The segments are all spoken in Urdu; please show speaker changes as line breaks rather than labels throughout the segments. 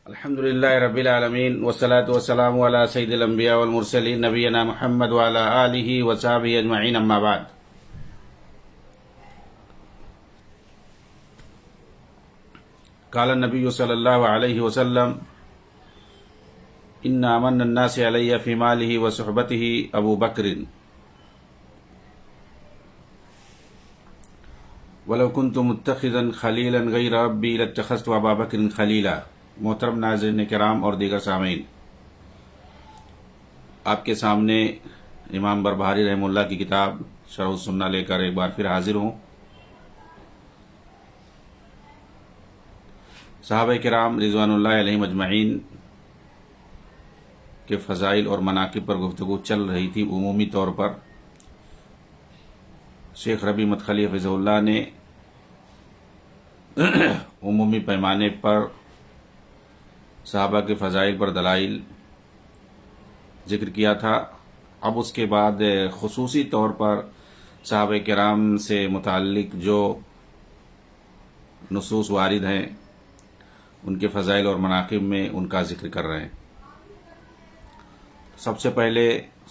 الحمدللہ رب العالمین والصلاة والسلام علی سید الانبیاء والمرسلین نبینا محمد وعلی آلہ وصحبہ اجمعین، اما بعد۔ قال النبی صلی اللہ علیہ وسلم: ان امن الناس علی فی مالہ وصحبتہ ابو بکر ولو کنت متخذا خلیلا غیر ربی لاتخذت ابا بکر خلیلا۔ محترم ناظرین کرام اور دیگر سامعین، آپ کے سامنے امام بربہاری رحمہ اللہ کی کتاب شرح السنہ لے کر ایک بار پھر حاضر ہوں۔ صحابہ کرام رضوان اللہ علیہم اجمعین کے فضائل اور مناقب پر گفتگو چل رہی تھی۔ عمومی طور پر شیخ ربیع مدخلی حفظہ اللہ نے عمومی پیمانے پر صحابہ کے فضائل پر دلائل ذکر کیا تھا۔ اب اس کے بعد خصوصی طور پر صحابہ کرام سے متعلق جو نصوص وارد ہیں ان کے فضائل اور مناقب میں ان کا ذکر کر رہے ہیں۔ سب سے پہلے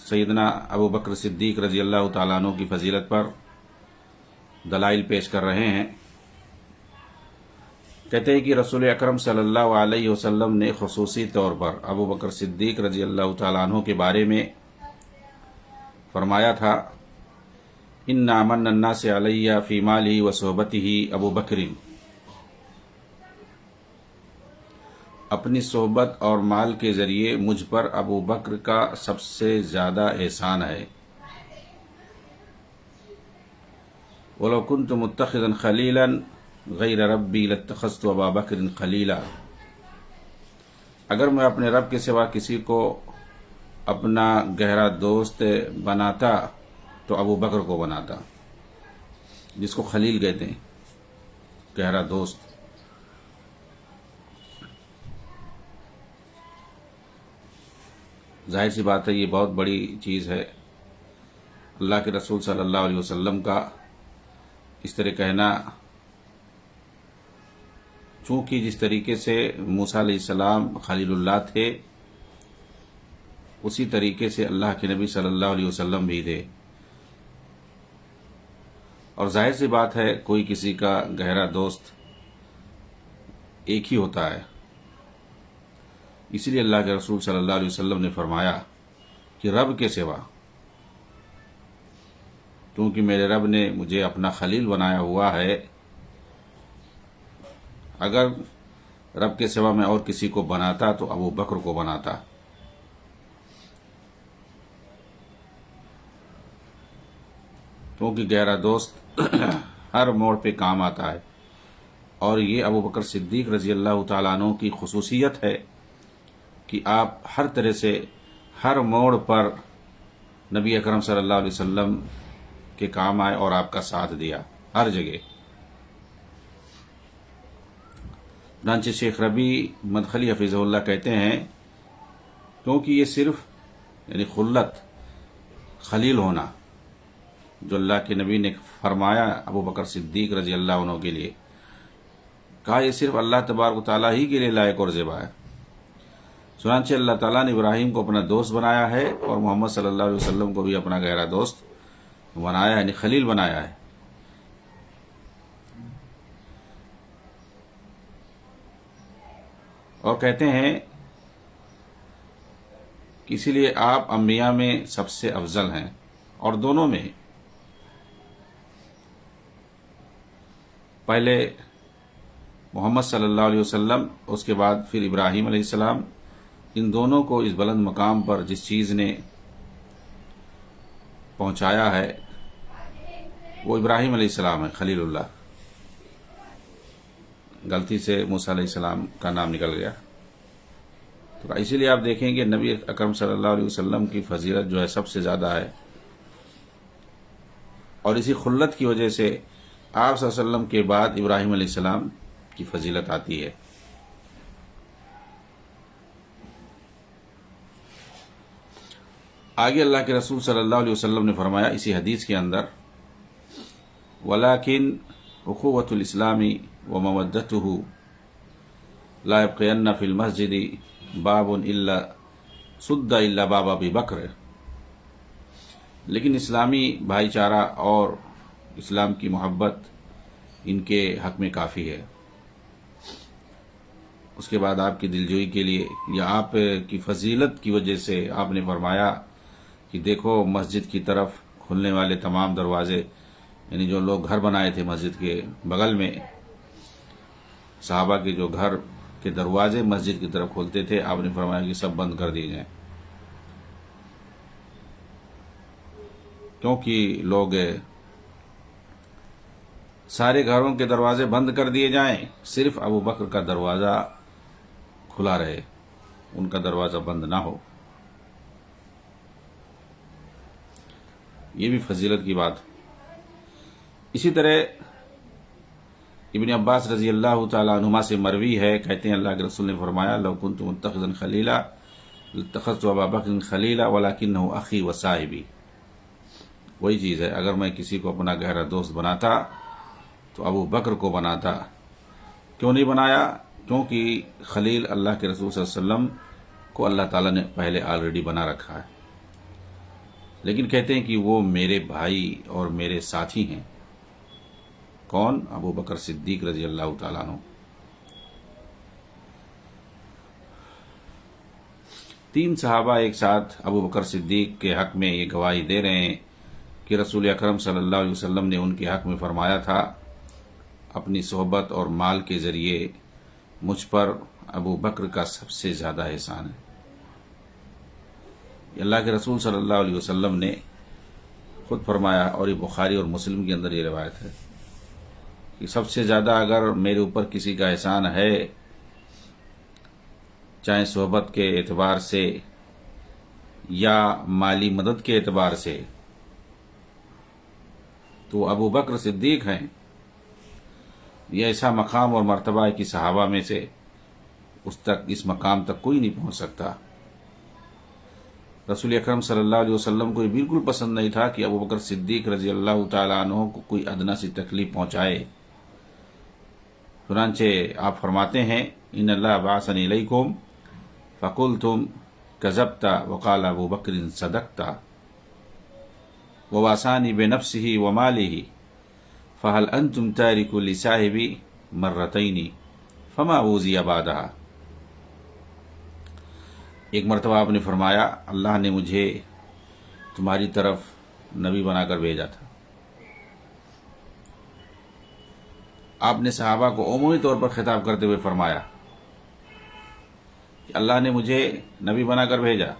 سیدنا ابو بکر صدیق رضی اللہ تعالیٰ عنہ کی فضیلت پر دلائل پیش کر رہے ہیں۔ کہتے ہیں کہ رسول اکرم صلی اللہ علیہ وسلم نے خصوصی طور پر ابو بکر صدیق رضی اللہ تعالیٰ عنہ کے بارے میں فرمایا تھا: ان امن الناس علی فی مالہ وصحبتہ ابو بکر۔ اپنی صحبت اور مال کے ذریعے مجھ پر ابو بکر کا سب سے زیادہ احسان ہے۔ وَلَوْ كُنْتُ مُتَّخِذًا خَلِيلًا غَيْرَ رَبِّي لَاتَّخَذْتُ أَبَا بَكْرٍ خَلِيلًا۔ اگر میں اپنے رب کے سوا کسی کو اپنا گہرا دوست بناتا تو ابو بکر کو بناتا، جس کو خلیل کہتے ہیں، گہرا دوست۔ ظاہر سی بات ہے، یہ بہت بڑی چیز ہے۔ اللہ کے رسول صلی اللہ علیہ وسلم کا اس طرح کہنا، چونکہ جس طریقے سے موسیٰ علیہ السلام خلیل اللہ تھے، اسی طریقے سے اللہ کے نبی صلی اللہ علیہ وسلم بھی تھے، اور ظاہر سی بات ہے کوئی کسی کا گہرا دوست ایک ہی ہوتا ہے۔ اسی لیے اللہ کے رسول صلی اللہ علیہ وسلم نے فرمایا کہ رب کے سوا، کیونکہ میرے رب نے مجھے اپنا خلیل بنایا ہوا ہے، اگر رب کے سوا میں اور کسی کو بناتا تو ابو بکر کو بناتا۔ کیونکہ گہرا دوست ہر موڑ پہ کام آتا ہے، اور یہ ابو بکر صدیق رضی اللہ تعالیٰ عنہ کی خصوصیت ہے کہ آپ ہر طرح سے ہر موڑ پر نبی اکرم صلی اللہ علیہ وسلم کے کام آئے اور آپ کا ساتھ دیا ہر جگہ۔ چنانچہ شیخ ربیع مدخلی حفظہ اللہ کہتے ہیں، کیونکہ یہ صرف یعنی خلت، خلیل ہونا، جو اللہ کے نبی نے فرمایا ابو بکر صدیق رضی اللہ عنہ کے لیے، کہا یہ صرف اللہ تبارک و تعالیٰ ہی کے لیے لائق اور زیبا ہے۔ چنانچہ اللہ تعالیٰ نے ابراہیم کو اپنا دوست بنایا ہے، اور محمد صلی اللہ علیہ وسلم کو بھی اپنا گہرا دوست بنایا ہے، یعنی خلیل بنایا ہے۔ اور کہتے ہیں کہ اسی لیے آپ انبیاء میں سب سے افضل ہیں، اور دونوں میں پہلے محمد صلی اللہ علیہ وسلم، اس کے بعد پھر ابراہیم علیہ السلام، ان دونوں کو اس بلند مقام پر جس چیز نے پہنچایا ہے وہ ابراہیم علیہ السلام ہے، خلیل اللہ۔ غلطی سے موسیٰ علیہ السلام کا نام نکل گیا، تو اسی لیے آپ دیکھیں کہ نبی اکرم صلی اللہ علیہ وسلم کی فضیلت جو ہے سب سے زیادہ ہے، اور اسی خلت کی وجہ سے آپ صلی اللہ علیہ وسلم کے بعد ابراہیم علیہ السلام کی فضیلت آتی ہے۔ آگے اللہ کے رسول صلی اللہ علیہ وسلم نے فرمایا اسی حدیث کے اندر: وَلَكِنْ أُخُوَّةُ الْإِسْلَامِ ومودته لا يبقين في المسجد باب الا سد الا باب ابی بکر. لیکن اسلامی بھائی چارہ اور اسلام کی محبت ان کے حق میں کافی ہے. اس کے بعد آپ کی دلجوئی کے لیے یا آپ کی فضیلت کی وجہ سے آپ نے فرمایا کہ دیکھو مسجد کی طرف کھلنے والے تمام دروازے، یعنی جو لوگ گھر بنائے تھے مسجد کے بغل میں، صحابہ کے جو گھر کے دروازے مسجد کی طرف کھولتے تھے، آپ نے فرمایا کہ سب بند کر دیے جائیں، کیونکہ لوگ سارے گھروں کے دروازے بند کر دیے جائیں، صرف ابو بکر کا دروازہ کھلا رہے، ان کا دروازہ بند نہ ہو. یہ بھی فضیلت کی بات. اسی طرح ابن عباس رضی اللہ تعالیٰ عنہما سے مروی ہے، کہتے ہیں اللہ کے رسول نے فرمایا لو کنت متخذا خلیلا لاتخذت ابا بکر خلیلا ولکنہ اخی و صاحبی. وہی چیز ہے، اگر میں کسی کو اپنا گہرا دوست بناتا تو ابو بکر کو بناتا. کیوں نہیں بنایا؟ کیونکہ خلیل اللہ کے رسول صلی اللہ علیہ وسلم کو اللہ تعالیٰ نے پہلے آلریڈی بنا رکھا ہے، لیکن کہتے ہیں کہ وہ میرے بھائی اور میرے ساتھی ہیں. کون؟ ابو بکر صدیق رضی اللہ تعالیٰ عنہ. 3 صحابہ ایک ساتھ ابو بکر صدیق کے حق میں یہ گواہی دے رہے ہیں کہ رسول اکرم صلی اللہ علیہ وسلم نے ان کے حق میں فرمایا تھا اپنی صحبت اور مال کے ذریعے مجھ پر ابو بکر کا سب سے زیادہ احسان ہے. اللہ کے رسول صلی اللہ علیہ وسلم نے خود فرمایا، اور یہ بخاری اور مسلم کے اندر یہ روایت ہے کہ سب سے زیادہ اگر میرے اوپر کسی کا احسان ہے، چاہے صحبت کے اعتبار سے یا مالی مدد کے اعتبار سے، تو ابو بکر صدیق ہیں. یہ ایسا مقام اور مرتبہ ہے کہ صحابہ میں سے اس مقام تک کوئی نہیں پہنچ سکتا. رسول اکرم صلی اللہ علیہ وسلم کو یہ بالکل پسند نہیں تھا کہ ابو بکر صدیق رضی اللہ تعالیٰ عنہ کو کوئی ادنا سی تکلیف پہنچائے. چنانچہ آپ فرماتے ہیں ان اللہ بعثنی الیکم فقلتم کذبت وقال ابو بکر صدقت وواسانی بنفسه وماله فهل انتم تارکوا لصاحبی مرتین فما اوذی بعدها. ایک مرتبہ آپ نے فرمایا اللہ نے مجھے تمہاری طرف نبی بنا کر بھیجا تھا. آپ نے صحابہ کو عمومی طور پر خطاب کرتے ہوئے فرمایا کہ اللہ نے مجھے نبی بنا کر بھیجا.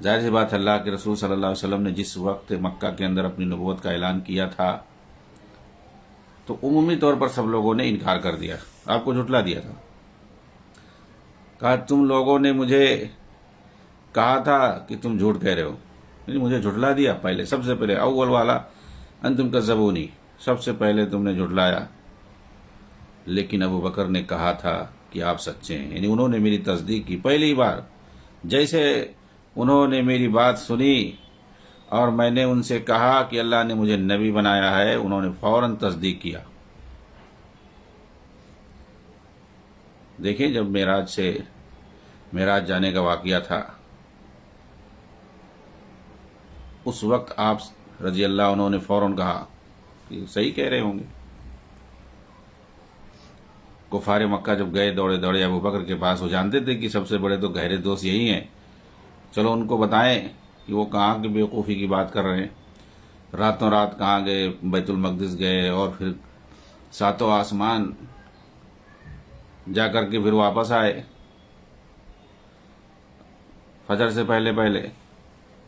ظاہر سی بات اللہ کے رسول صلی اللہ علیہ وسلم نے جس وقت مکہ کے اندر اپنی نبوت کا اعلان کیا تھا تو عمومی طور پر سب لوگوں نے انکار کر دیا، آپ کو جھٹلا دیا تھا. کہا تم لوگوں نے مجھے کہا تھا کہ تم جھوٹ کہہ رہے ہو، یعنی مجھے جھٹلا دیا. پہلے سب سے پہلے اول والا انتم کذبونی، سب سے پہلے تم نے جھٹلایا. لیکن ابو بکر نے کہا تھا کہ آپ سچے ہیں، یعنی انہوں نے میری تصدیق کی. پہلی بار جیسے انہوں نے میری بات سنی اور میں نے ان سے کہا کہ اللہ نے مجھے نبی بنایا ہے، انہوں نے فوراً تصدیق کیا. دیکھیں جب معراج جانے کا واقعہ تھا، اس وقت آپ رضی اللہ عنہ نے فوراً کہا کہ صحیح کہہ رہے ہوں گے. کفار مکہ جب گئے دوڑے دوڑے ابو بکر کے پاس، وہ جانتے تھے کہ سب سے بڑے تو گہرے دوست یہی ہیں، چلو ان کو بتائیں کہ وہ کہاں کی بیوقوفی کی بات کر رہے ہیں. راتوں رات کہاں گئے؟ بیت المقدس گئے اور پھر 7 آسمان جا کر کے پھر واپس آئے فجر سے پہلے پہلے.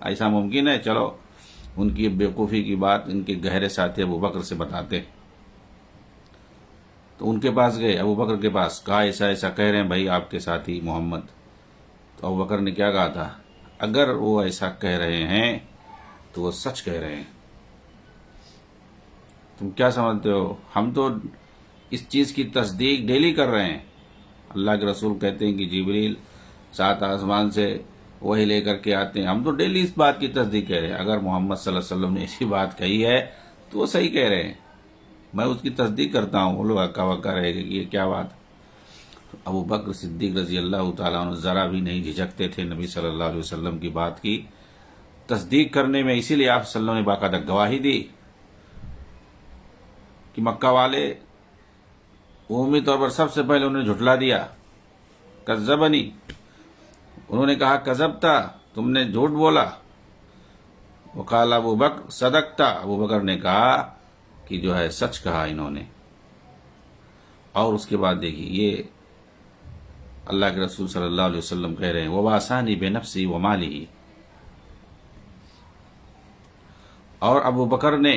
ایسا ممکن ہے؟ چلو ان کی بیوقوفی کی بات ان کے گہرے ساتھی ابو بکر سے بتاتے. تو ان کے پاس گئے، ابو بکر کے پاس، کہا ایسا ایسا کہہ رہے ہیں بھائی آپ کے ساتھی محمد. تو ابو بکر نے کیا کہا تھا؟ اگر وہ ایسا کہہ رہے ہیں تو وہ سچ کہہ رہے ہیں. تم کیا سمجھتے ہو؟ ہم تو اس چیز کی تصدیق ڈیلی کر رہے ہیں. اللہ کے رسول کہتے ہیں کہ جبریل 7 آسمان سے وہی لے کر کے آتے ہیں، ہم تو ڈیلی اس بات کی تصدیق کہہ رہے ہیں. اگر محمد صلی اللہ علیہ وسلم نے ایسی بات کہی ہے تو وہ صحیح کہہ رہے ہیں. میں اس کی تصدیق کرتا ہوں. وہ لوگ ہکا وکا رہے گا کہ یہ کیا بات. ابو بکر صدیق رضی اللہ تعالیٰ عنہ ذرا بھی نہیں جھجکتے تھے نبی صلی اللہ علیہ وسلم کی بات کی تصدیق کرنے میں. اسی لیے آپ صلی اللہ علیہ وسلم نے باقاعدہ گواہی دی کہ مکہ والے عمومی طور پر سب سے پہلے انہوں نے جھٹلا دیا. کذبنی، انہوں نے کہا کذبتا، تم نے جھوٹ بولا. وقال ابو بکر صدقتا، ابو بکر نے کہا کہ جو ہے سچ کہا انہوں نے. اور اس کے بعد دیکھیے یہ اللہ کے رسول صلی اللہ علیہ وسلم کہہ رہے ہیں وَوَاسَانِي بِنَفْسِهِ وَمَالِهِ، اور ابو بکر نے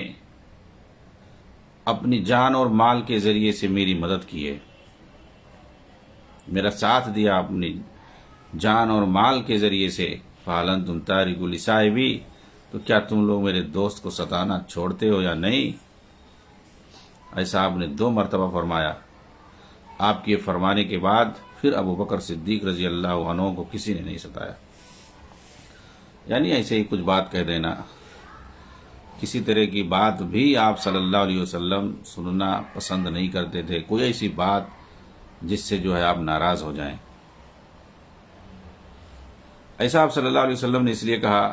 اپنی جان اور مال کے ذریعے سے میری مدد کی ہے، میرا ساتھ دیا اپنی جان اور مال کے ذریعے سے. فَهَلْ أَنْتُمْ تَارِكُو لِصَاحِبِي، تو کیا تم لوگ میرے دوست کو ستانا چھوڑتے ہو یا نہیں. ایسا آپ نے 2 مرتبہ فرمایا. آپ کے فرمانے کے بعد پھر ابو بکر صدیق رضی اللہ عنہ کو کسی نے نہیں ستایا. یعنی ایسے ہی کچھ بات کہہ دینا، کسی طرح کی بات بھی آپ صلی اللہ علیہ وسلم سننا پسند نہیں کرتے تھے. کوئی ایسی بات جس سے جو ہے آپ ناراض ہو جائیں. ایسا آپ صلی اللہ علیہ وسلم نے اس لیے کہا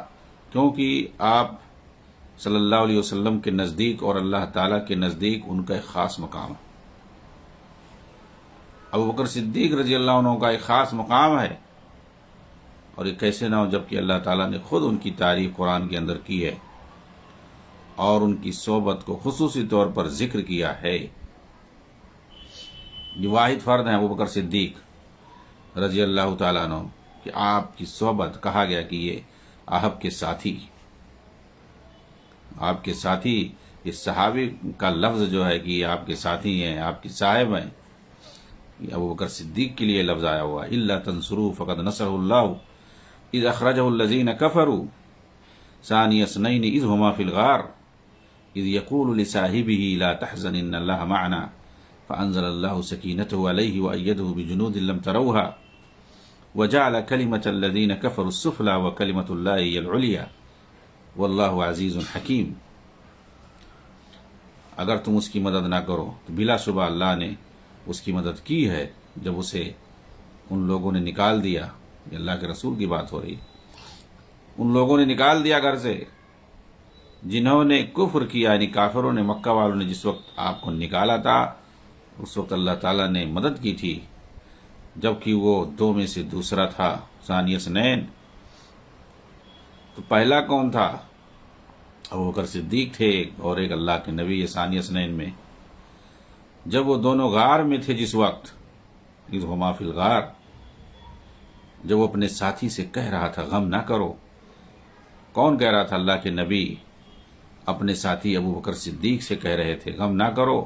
کیونکہ آپ صلی اللہ علیہ وسلم کے نزدیک اور اللہ تعالیٰ کے نزدیک ان کا ایک خاص مقام ہے. ابو بکر صدیق رضی اللہ عنہ کا ایک خاص مقام ہے، اور یہ کیسے نہ ہو جبکہ اللہ تعالیٰ نے خود ان کی تعریف قرآن کے اندر کی ہے اور ان کی صحبت کو خصوصی طور پر ذکر کیا ہے. یہ واحد فرد ہیں ابو بکر صدیق رضی اللہ تعالیٰ عنہ کہ آپ کی صحبت، کہا گیا کہ یہ آپ کے ساتھی، آپ کے ساتھی. اس صحابی کا لفظ جو ہے کہ یہ آپ کے ساتھی ہیں، آپ کے صاحب ہیں، یہ ابو بکر صدیق کے لیے لفظ آیا ہوا. الا تنصروا فقد نصرہ اللہ اذ اخرجہ الذین کفروا ثانی اثنین اذ ہما فی الغار اذ یقول لصاحبہ لا تحزن ان اللہ معنا فانزل اللہ سکینتہ علیہ وأیدہ بجنود لم تروها وجعل کلمۃ الذین کفروا السفلی وکلمۃ اللہ ہی العلیٰ واللہ عزیز حکیم. اگر تم اس کی مدد نہ کرو تو بلا شبہ اللہ نے اس کی مدد کی ہے جب اسے ان لوگوں نے نکال دیا. یہ اللہ کے رسول کی بات ہو رہی. ان لوگوں نے نکال دیا گھر سے جنہوں نے کفر کیا، یعنی کافروں نے، مکہ والوں نے جس وقت آپ کو نکالا تھا اس وقت اللہ تعالیٰ نے مدد کی تھی، جبکہ وہ 2 میں سے دوسرا تھا ثانی اثنین. تو پہلا کون تھا؟ ابو بکر صدیق تھے اور ایک اللہ کے نبی ثانی اثنین میں. جب وہ دونوں غار میں تھے جس وقت اذ ہما فی الغار، جب وہ اپنے ساتھی سے کہہ رہا تھا غم نہ کرو. کون کہہ رہا تھا؟ اللہ کے نبی اپنے ساتھی ابو بکر صدیق سے کہہ رہے تھے غم نہ کرو،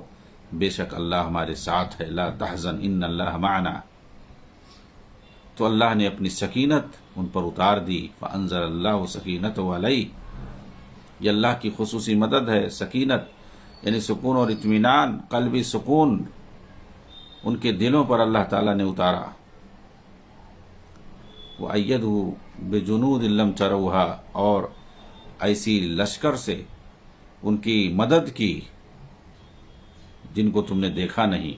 بے شک اللہ ہمارے ساتھ ہے، لا تحزن ان اللہ معنا. تو اللہ نے اپنی سکینت ان پر اتار دی. فانزل اللہ سکینتہ علیہ، یہ اللہ کی خصوصی مدد ہے. سکینت یعنی سکون اور اطمینان، قلبی سکون ان کے دلوں پر اللہ تعالیٰ نے اتارا. وَأَيَّدْهُ بِجُنُودٍ لَّمْ تَرَوْهَا، اور ایسی لشکر سے ان کی مدد کی جن کو تم نے دیکھا نہیں،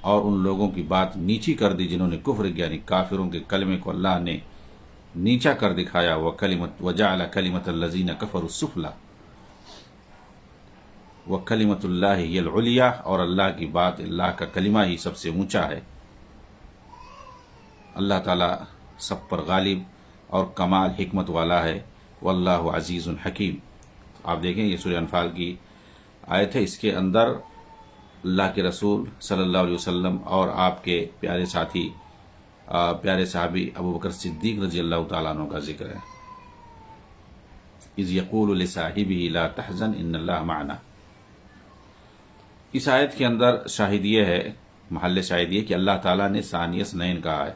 اور ان لوگوں کی بات نیچی کر دی جنہوں نے کفر کیا، یعنی کافروں کے کلمے کو اللہ نے نیچا کر دکھایا. وَجَعَلَ كَلِمَةَ الَّذِينَ كَفَرُوا السُّفْلَىٰ وَكَلِمَةُ اللَّهِ هِيَ الْعُلْيَا، اور اللہ کی بات، اللہ کا کلمہ ہی سب سے اونچا ہے. اللہ تعالیٰ سب پر غالب اور کمال حکمت والا ہے. واللہ عزیز حکیم. آپ دیکھیں یہ سورہ انفال کی آیت ہے، اس کے اندر اللہ کے رسول صلی اللہ علیہ وسلم اور آپ کے پیارے ساتھی، پیارے صحابی ابو بکر صدیق رضی اللہ تعالیٰ عنہ کا ذکر ہے. اذ یقول لصاحبہ لا تحزن ان اللہ معنا. اس آیت کے اندر شاہد یہ ہے، محل شاہد یہ کہ اللہ تعالیٰ نے ثانی اثنین کہا ہے.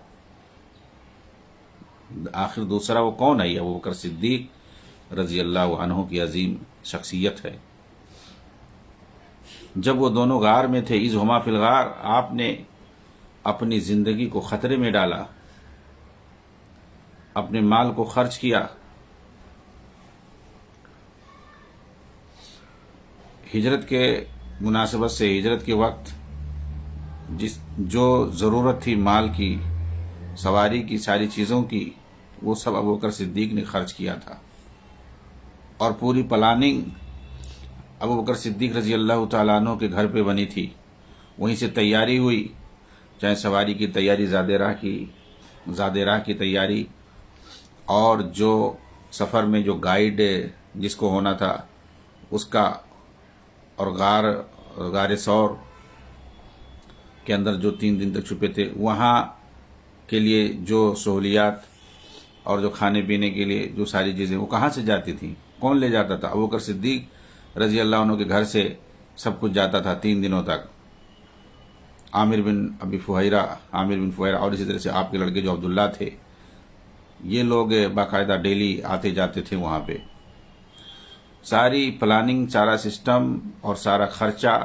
آخر دوسرا وہ کون ہے؟ ابو بکر صدیق رضی اللہ عنہ کی عظیم شخصیت ہے. جب وہ دونوں غار میں تھے، اذ ہما فی الغار، آپ نے اپنی زندگی کو خطرے میں ڈالا، اپنے مال کو خرچ کیا، ہجرت کے مناسبت سے ہجرت کے وقت جو ضرورت تھی مال کی، سواری کی، ساری چیزوں کی، وہ سب ابوبکر صدیق نے خرچ کیا تھا، اور پوری پلاننگ ابوبکر صدیق رضی اللہ تعالیٰ عنہ کے گھر پہ بنی تھی. وہیں سے تیاری ہوئی، چاہے سواری کی تیاری، زاد راہ کی تیاری، اور جو سفر میں جو گائیڈ جس کو ہونا تھا اس کا، اور غار ثور کے اندر جو 3 دن تک چھپے تھے وہاں کے لیے جو سہولیات اور جو کھانے پینے کے لیے جو ساری چیزیں وہ کہاں سے جاتی تھیں، کون لے جاتا تھا؟ ابوبکر صدیق رضی اللہ عنہ کے گھر سے سب کچھ جاتا تھا 3 دنوں تک. عامر بن فہیرہ اور اسی طرح سے آپ کے لڑکے جو عبداللہ تھے، یہ لوگ باقاعدہ ڈیلی آتے جاتے تھے وہاں پہ. ساری پلاننگ، سارا سسٹم اور سارا خرچہ،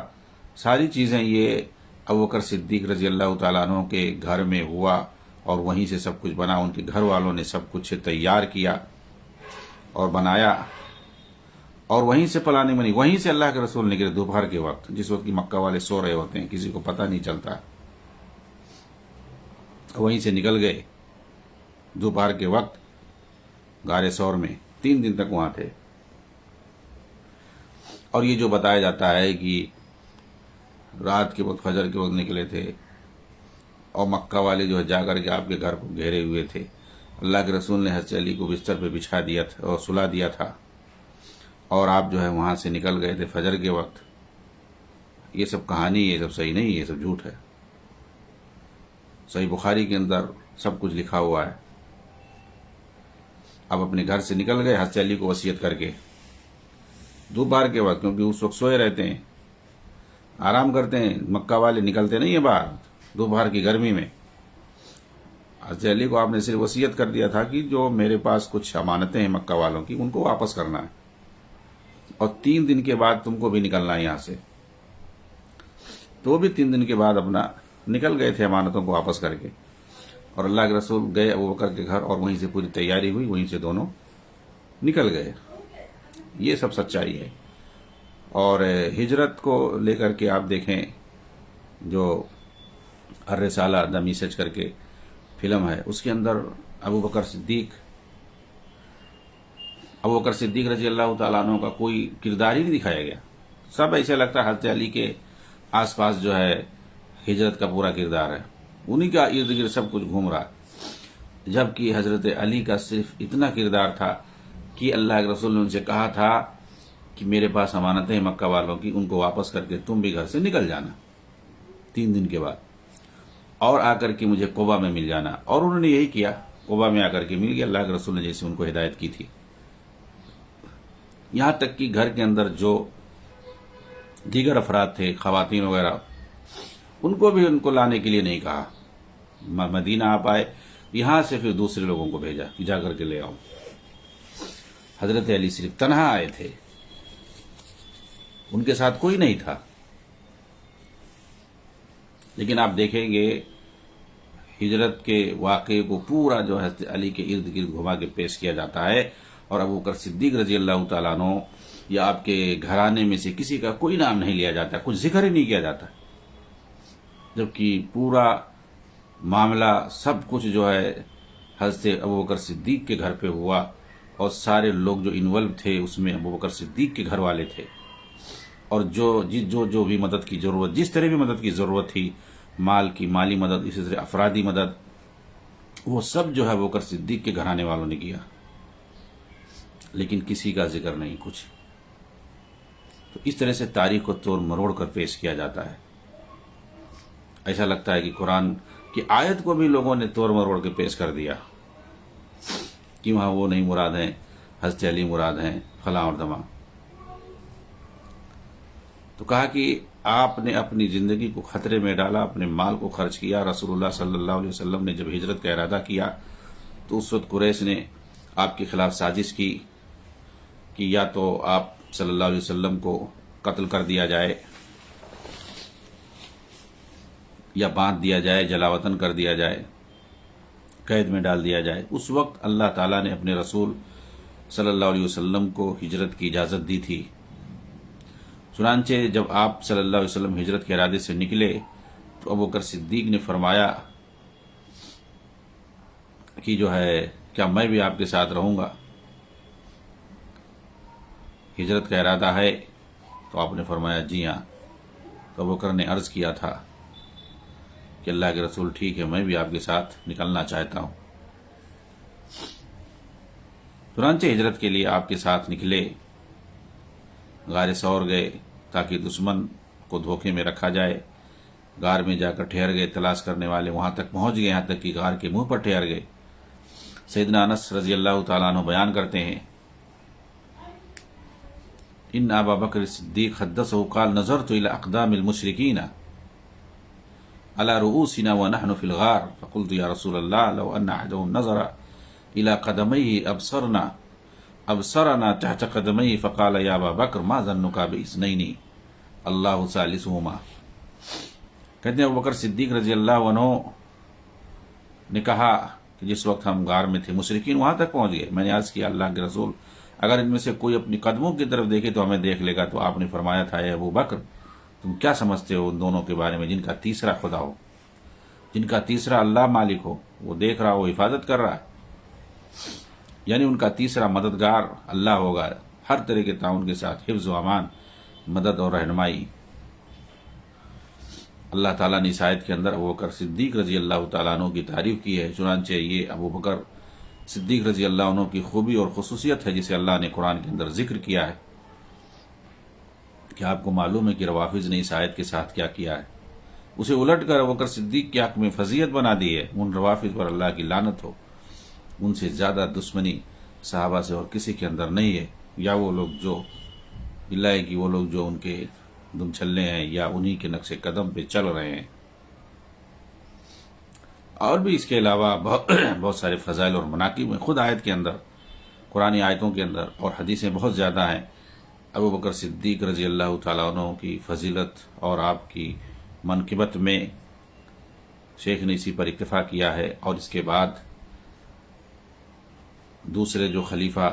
ساری چیزیں یہ ابوبکر صدیق رضی اللہ تعالیٰ عنہ کے گھر میں ہوا، اور وہیں سے سب کچھ بنا. ان کے گھر والوں نے سب کچھ تیار کیا اور بنایا، اور وہیں سے پلاننگ بنی. وہیں سے اللہ کے رسول نکلے دوپہر کے وقت، جس وقت کی مکہ والے سو رہے ہوتے ہیں، کسی کو پتہ نہیں چلتا. وہیں سے نکل گئے دوپہر کے وقت غار ثور میں. 3 دن تک وہاں تھے. اور یہ جو بتایا جاتا ہے کہ رات کے وقت، فجر کے وقت نکلے تھے، اور مکہ والے جو ہے جا کر کے آپ کے گھر کو گھیرے ہوئے تھے. اللہ کے رسول نے حضرت علی کو بستر پہ بچھا دیا تھا اور سلا دیا تھا، اور آپ جو ہے وہاں سے نکل گئے تھے فجر کے وقت. یہ سب کہانی، یہ سب صحیح نہیں، یہ سب جھوٹ ہے. صحیح بخاری کے اندر سب کچھ لکھا ہوا ہے. آپ اپنے گھر سے نکل گئے حضرت علی کو وصیت کر کے دوپہر کے وقت، کیونکہ اس وقت سوئے رہتے ہیں، آرام کرتے ہیں. مکہ والے نکلتے نہیں ہیں باہر دوپہر کی گرمی میں. حضرت علی کو آپ نے صرف وصیت کر دیا تھا کہ جو میرے پاس کچھ امانتیں ہیں مکہ والوں کی، ان کو واپس کرنا ہے، اور 3 دن کے بعد تم کو بھی نکلنا ہے یہاں سے. تو وہ بھی 3 دن کے بعد اپنا نکل گئے تھے امانتوں کو واپس کر کے. اور اللہ کے رسول گئے ابوبکر کے گھر، اور وہیں سے پوری تیاری ہوئی، وہیں سے دونوں نکل گئے. یہ سب سچائی ہے. اور ہجرت کو لے کر کے آپ دیکھیں، جو الرسالہ دا میسج کر کے فلم ہے، اس کے اندر ابوبکر صدیق رضی اللہ تعالیٰ عنہ کا کوئی کردار ہی نہیں دکھایا گیا. سب ایسے لگتا ہے حضرت علی کے آس پاس جو ہے ہجرت کا پورا کردار ہے، انہی کا ارد گرد سب کچھ گھوم رہا. جبکہ حضرت علی کا صرف اتنا کردار تھا کہ اللہ کے رسول نے ان سے کہا تھا کہ میرے پاس امانتیں مکہ والوں کی، ان کو واپس کر کے تم بھی گھر سے نکل جانا 3 دن کے بعد، اور آ کر کے مجھے قبا میں مل جانا. اور انہوں نے یہی کیا، قبا میں آ کر کے مل گیا اللہ کے رسول نے جیسے ان کو ہدایت کی تھی. یہاں تک کہ گھر کے اندر جو دیگر افراد تھے، خواتین وغیرہ، ان کو بھی ان کو لانے کے لیے نہیں کہا. مدینہ آپ آئے، یہاں سے پھر دوسرے لوگوں کو بھیجا کہ جا کر کے لے آؤ. حضرت علی صرف تنہا آئے تھے، ان کے ساتھ کوئی نہیں تھا. لیکن آپ دیکھیں گے ہجرت کے واقعے کو پورا جو ہے علی کے ارد گرد گھما کے پیش کیا جاتا ہے، اور ابوبکر صدیق رضی اللہ تعالیٰ عنہ یا آپ کے گھرانے میں سے کسی کا کوئی نام نہیں لیا جاتا، کچھ ذکر ہی نہیں کیا جاتا. جبکہ پورا معاملہ سب کچھ جو ہے حضرت ابوبکر صدیق کے گھر پہ ہوا، اور سارے لوگ جو انوالو تھے اس میں ابوبکر صدیق کے گھر والے تھے. اور جو بھی مدد کی ضرورت، جس طرح بھی مدد کی ضرورت تھی، مال کی مالی مدد، اسی طرح افرادی مدد، وہ سب جو ہے ابوبکر صدیق کے گھرانے والوں نے کیا. لیکن کسی کا ذکر نہیں کچھ. تو اس طرح سے تاریخ کو توڑ مروڑ کر پیش کیا جاتا ہے. ایسا لگتا ہے کہ قرآن کی آیت کو بھی لوگوں نے توڑ مروڑ کے پیش کر دیا کہ وہاں وہ نہیں مراد ہیں، حضرت علی مراد ہیں، فلاں اور دماں. تو کہا کہ آپ نے اپنی زندگی کو خطرے میں ڈالا، اپنے مال کو خرچ کیا. رسول اللہ صلی اللہ علیہ وسلم نے جب ہجرت کا ارادہ کیا تو اس وقت قریش نے آپ کے خلاف سازش کی کہ یا تو آپ صلی اللہ علیہ وسلم کو قتل کر دیا جائے، یا باندھ دیا جائے، جلاوطن کر دیا جائے، قید میں ڈال دیا جائے. اس وقت اللہ تعالیٰ نے اپنے رسول صلی اللہ علیہ وسلم کو ہجرت کی اجازت دی تھی. چنانچہ جب آپ صلی اللہ علیہ وسلم ہجرت کے ارادے سے نکلے تو ابوبکر صدیق نے فرمایا کہ جو ہے کیا میں بھی آپ کے ساتھ رہوں گا؟ ہجرت کا ارادہ ہے؟ تو آپ نے فرمایا جی ہاں۔ تو ابوبکر نے عرض کیا تھا کہ اللہ کے رسول ٹھیک ہے، میں بھی آپ کے ساتھ نکلنا چاہتا ہوں۔ چنانچہ ہجرت کے لیے آپ کے ساتھ نکلے، غار ثور گئے تاکہ دشمن کو دھوکے میں رکھا جائے۔ غار میں جا کر ٹھہر گئے، تلاش کرنے والے وہاں تک پہنچ گئے، یہاں تک کہ غار کے منہ پر ٹھہر گئے۔ سیدنا انس رضی اللہ تعالیٰ عنہ بیان کرتے ہیں ان ابا بکر صدیق حدثه قال نظرت الى اقدام المشركين على رؤوسنا ونحن في الغار فقلت يا رسول الله لو ان احدهم نظر الى قدميه ابصرنا تحت قدميه فقال يا ابا بکر ما ظنك باثنين الله ثالثهما۔ کہتے ہیں ابوبکر صدیق رضی اللہ عنہ نے کہا کہ جس وقت ہم غار میں تھے مشرکین وہاں تک پہنچ گئے، میں نے عرض کیا اللہ کے رسول اگر ان میں سے کوئی اپنی قدموں کی طرف دیکھے تو ہمیں دیکھ لے گا۔ تو آپ نے فرمایا تھا اے ابو بکر تم کیا سمجھتے ہو ان دونوں کے بارے میں جن کا تیسرا خدا ہو، جن کا تیسرا اللہ مالک ہو، وہ دیکھ رہا ہو، حفاظت کر رہا ہے، یعنی ان کا تیسرا مددگار اللہ ہوگا، ہر طرح کے تعاون کے ساتھ حفظ و امان، مدد اور رہنمائی۔ اللہ تعالیٰ نے اس آیت کے اندر ابوبکر صدیق رضی اللہ تعالیٰ عنہ کی تعریف کی ہے۔ چنانچہ یہ ابوبکر صدیق رضی اللہ عنہ کی خوبی اور خصوصیت ہے جسے اللہ نے قرآن کے اندر ذکر کیا ہے۔ کہ آپ کو معلوم ہے کہ روافض نے اس آیت کے ساتھ کیا کیا ہے، اسے الٹ کر ابوبکر صدیق کے حق میں فضیلت بنا دی ہے۔ ان روافض پر اللہ کی لعنت ہو، ان سے زیادہ دشمنی صحابہ سے اور کسی کے اندر نہیں ہے، یا وہ لوگ جو اللہ کی وہ لوگ جو ان کے دم چھلنے ہیں یا انہی کے نقش قدم پہ چل رہے ہیں۔ اور بھی اس کے علاوہ بہت سارے فضائل اور مناقب ہیں خود آیت کے اندر، قرآنی آیتوں کے اندر، اور حدیثیں بہت زیادہ ہیں ابوبکر صدیق رضی اللہ تعالیٰ عنہ کی فضیلت اور آپ کی منقبت میں۔ شیخ نے اسی پر اکتفا کیا ہے، اور اس کے بعد دوسرے جو خلیفہ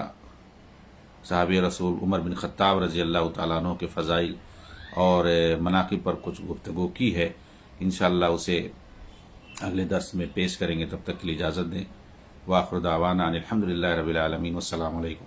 صحابی رسول عمر بن خطاب رضی اللہ تعالیٰ عنہ کے فضائل اور مناقب پر کچھ گفتگو کی ہے، انشاءاللہ اسے اگلے درس میں پیش کریں گے۔ تب تک کے لیے اجازت دیں۔ وآخر دعوانا ان الحمدللہ رب العالمین، والسلام علیکم۔